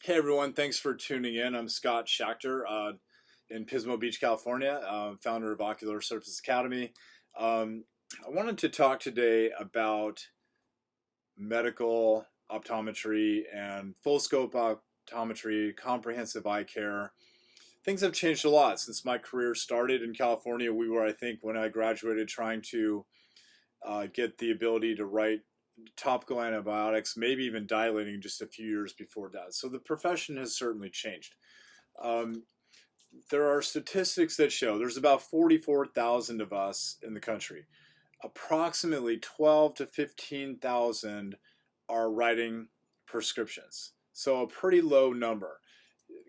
Hey everyone, thanks for tuning in. I'm Scott Schachter in Pismo Beach, California, founder of Ocular Surface Academy. I wanted to talk today about medical optometry and full scope optometry, comprehensive eye care. Things have changed a lot since my career started in California. We were, I think, when I graduated, trying to get the ability to write topical antibiotics, maybe even dilating just a few years before that. So the profession has certainly changed. Um, there are statistics that show there's about 44,000 of us in the country. Approximately 12 to 15,000 are writing prescriptions. So a pretty low number.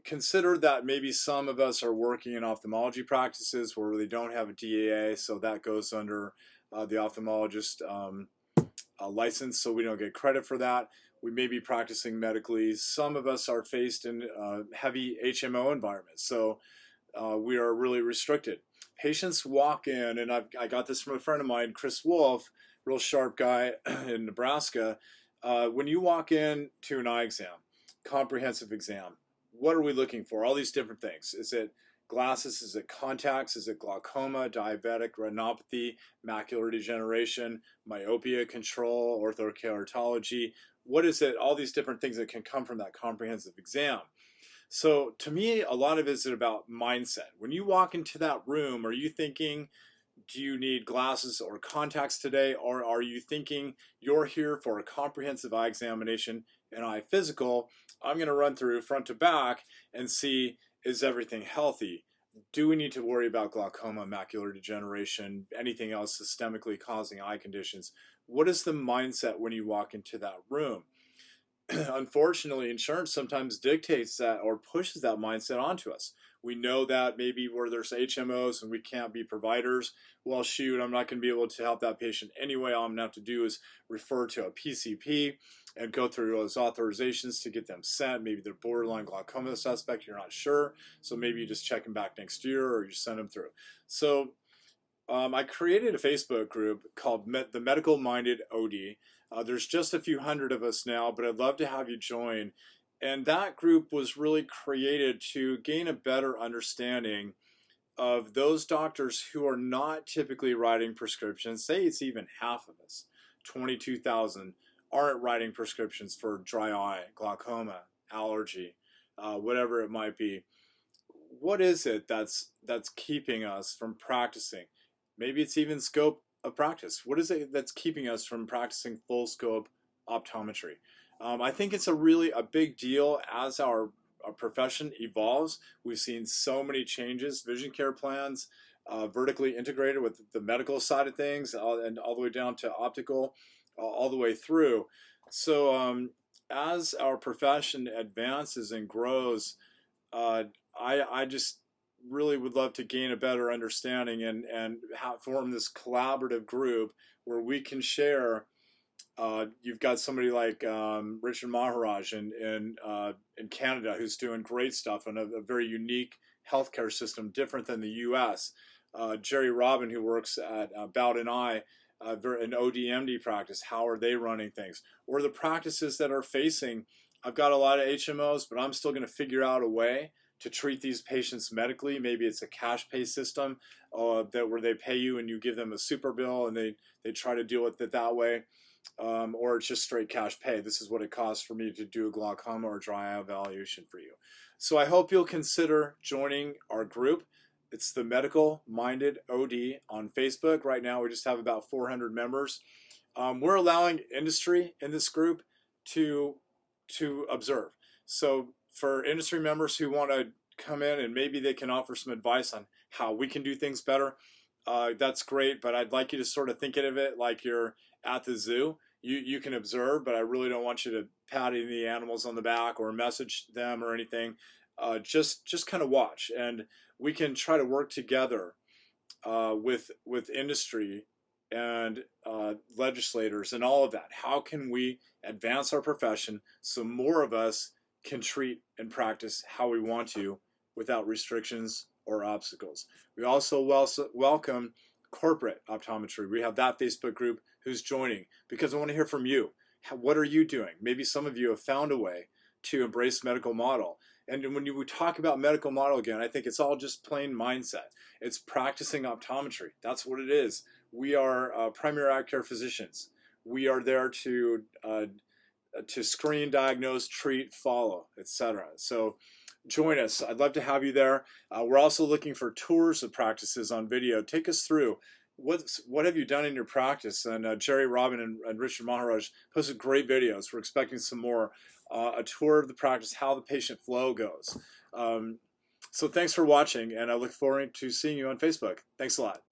Consider that maybe some of us are working in ophthalmology practices where they don't have a DAA, so that goes under the ophthalmologist license, so we don't get credit for that. We may be practicing medically. Some of us are faced in heavy HMO environments, so we are really restricted. Patients walk in, and I got this from a friend of mine, Chris Wolf, real sharp guy in Nebraska. When you walk in to an eye exam, comprehensive exam, what are we looking for? All these different things. Is it glasses? Is it contacts? Is it glaucoma, diabetic retinopathy, macular degeneration, myopia control, orthokeratology? What is it? All these different things that can come from that comprehensive exam. So to me, a lot of it is about mindset. When you walk into that room, are you thinking, do you need glasses or contacts today? Or are you thinking you're here for a comprehensive eye examination, an eye physical? I'm going to run through front to back and see, is everything healthy? Do we need to worry about glaucoma, macular degeneration, anything else systemically causing eye conditions? What is the mindset when you walk into that room? Unfortunately, insurance sometimes dictates that or pushes that mindset onto us. We know that maybe where there's HMOs and we can't be providers, well, shoot, I'm not going to be able to help that patient anyway. All I'm going to have to do is refer to a PCP and go through those authorizations to get them sent. Maybe they're borderline glaucoma suspect, you're not sure. So maybe you just check them back next year or you send them through. So I created a Facebook group called the Medical Minded OD. There's just a few hundred of us now, but I'd love to have you join. And that group was really created to gain a better understanding of those doctors who are not typically writing prescriptions. Say it's even half of us, 22,000 aren't writing prescriptions for dry eye, glaucoma, allergy, whatever it might be. What is it that's keeping us from practicing? Maybe it's even scope of practice. What is it that's keeping us from practicing full scope optometry? I think it's a big deal as our profession evolves. We've seen so many changes, vision care plans, vertically integrated with the medical side of things, and all the way down to optical, all the way through. So as our profession advances and grows, I just really would love to gain a better understanding and form this collaborative group where we can share. You've got somebody like Richard Maharaj in Canada who's doing great stuff on a very unique healthcare system, different than the U.S. Jerry Robin, who works at Bowden Eye, an ODMD practice. How are they running things? Or the practices that are facing, I've got a lot of HMOs, but I'm still going to figure out a way to treat these patients medically. Maybe it's a cash pay system where they pay you and you give them a super bill and they try to deal with it that way. Or it's just straight cash pay. This is what it costs for me to do a glaucoma or dry eye evaluation for you. So I hope you'll consider joining our group. It's the Medical Minded OD on Facebook. Right now we just have about 400 members. We're allowing industry in this group to observe. So for industry members who want to come in and maybe they can offer some advice on how we can do things better, that's great, but I'd like you to sort of think of it like you're at the zoo. You can observe, but I really don't want you to pat any of the animals on the back or message them or anything. Just kind of watch, and we can try to work together with industry and legislators and all of that. How can we advance our profession so more of us can treat and practice how we want to without restrictions or obstacles? We also welcome corporate optometry. We have that Facebook group who's joining because I want to hear from you. What are you doing? Maybe some of you have found a way to embrace medical model. And when we talk about medical model again, I think it's all just plain mindset. It's practicing optometry. That's what it is. We are primary eye care physicians. We are there to screen, diagnose, treat, follow, etc. So join us. I'd love to have you there. We're also looking for tours of practices on video. Take us through what have you done in your practice? And Jerry Robin and Richard Maharaj posted great videos. We're expecting some more. A tour of the practice, how the patient flow goes. So thanks for watching, and I look forward to seeing you on Facebook. Thanks a lot.